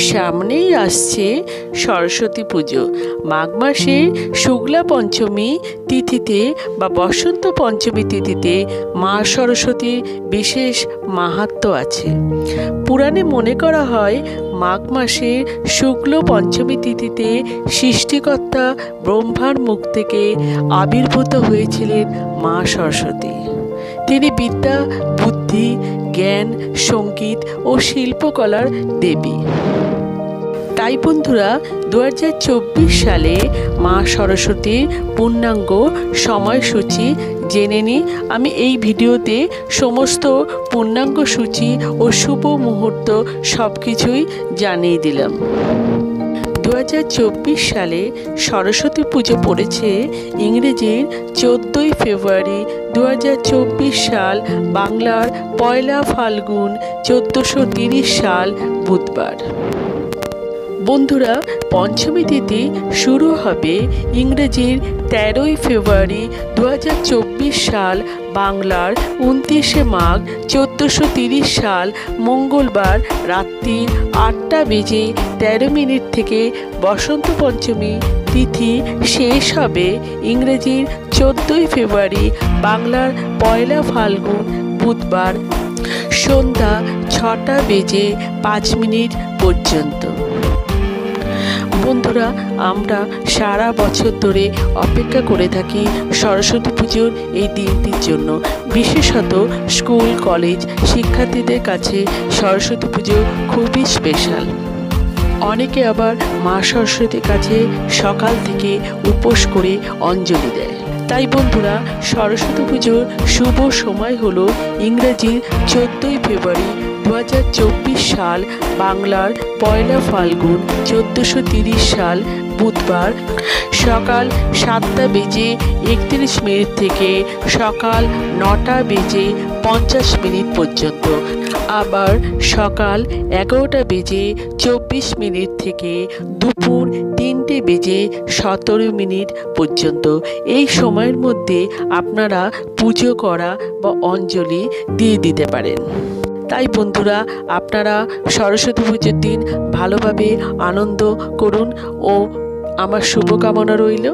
সামনেই আসছে সরস্বতী পুজো। মাঘ মাসে শুক্লা পঞ্চমী তিথিতে বা বসন্ত পঞ্চমী তিথিতে মা সরস্বতীর বিশেষ মাহাত্ম্য আছে। পুরাণে মনে করা হয় মাঘ মাসে শুক্ল পঞ্চমী তিথিতে সৃষ্টিকর্তা ব্রহ্মার মুখ থেকে আবির্ভূত হয়েছিলেন মা সরস্বতী। তিনি বিদ্যা, বুদ্ধি, জ্ঞান, সঙ্গীত ও শিল্পকলার দেবী। তাই বন্ধুরা, 2024 সালে মা সরস্বতীর পূর্ণাঙ্গ সময়সূচি জেনে নিই। আমি এই ভিডিওতে সমস্ত পূর্ণাঙ্গ সূচি ও শুভ মুহূর্ত সব কিছুই জানিয়ে দিলাম। 2024 সালে সরস্বতী পুজো পড়েছে ইংরেজির 14ই ফেব্রুয়ারি 2024 সাল, বাংলার 1 ফাল্গুন 1430 সাল বুধবার। বন্ধুরা, পঞ্চমী তিথি শুরু হবে ইংরেজির 13ই ফেব্রুয়ারি 2024 সাল, বাংলার 29শে মাঘ 1430 সাল মঙ্গলবার রাত্রি 8:13 থেকে বসন্ত পঞ্চমী তিথি শেষ হবে ইংরেজির 14ই ফেব্রুয়ারি, বাংলার 1 ফাল্গুন বুধবার সন্ধ্যা 6:05 পর্যন্ত। বন্ধুরা, আমরা সারা বছর ধরে অপেক্ষা করে থাকি সরস্বতী পুজোর এই দিনটির জন্য। বিশেষত স্কুল কলেজ শিক্ষার্থীদের কাছে সরস্বতী পুজো খুবই স্পেশাল। অনেকে আবার মা সরস্বতীর কাছে সকাল থেকে উপোস করে অঞ্জলি দেয়। তাই বন্ধুরা, সরস্বতী পুজোর শুভ সময় হলো ইংরেজির 14ই ফেব্রুয়ারি 2024 সাল, বাংলার 1 ফাল্গুন 1430 সাল বুধবার সকাল 7:31 থেকে সকাল 9:50 পর্যন্ত, আবার সকাল 11:24 থেকে দুপুর 3:17 পর্যন্ত। এই সময়ের মধ্যে আপনারা পুজো করা বা অঞ্জলি দিয়ে দিতে পারেন। তাই বন্ধুরা, আপনারা সরস্বতী পুজোর দিন ভালোভাবে আনন্দ করুন ও আমার শুভকামনা রইল।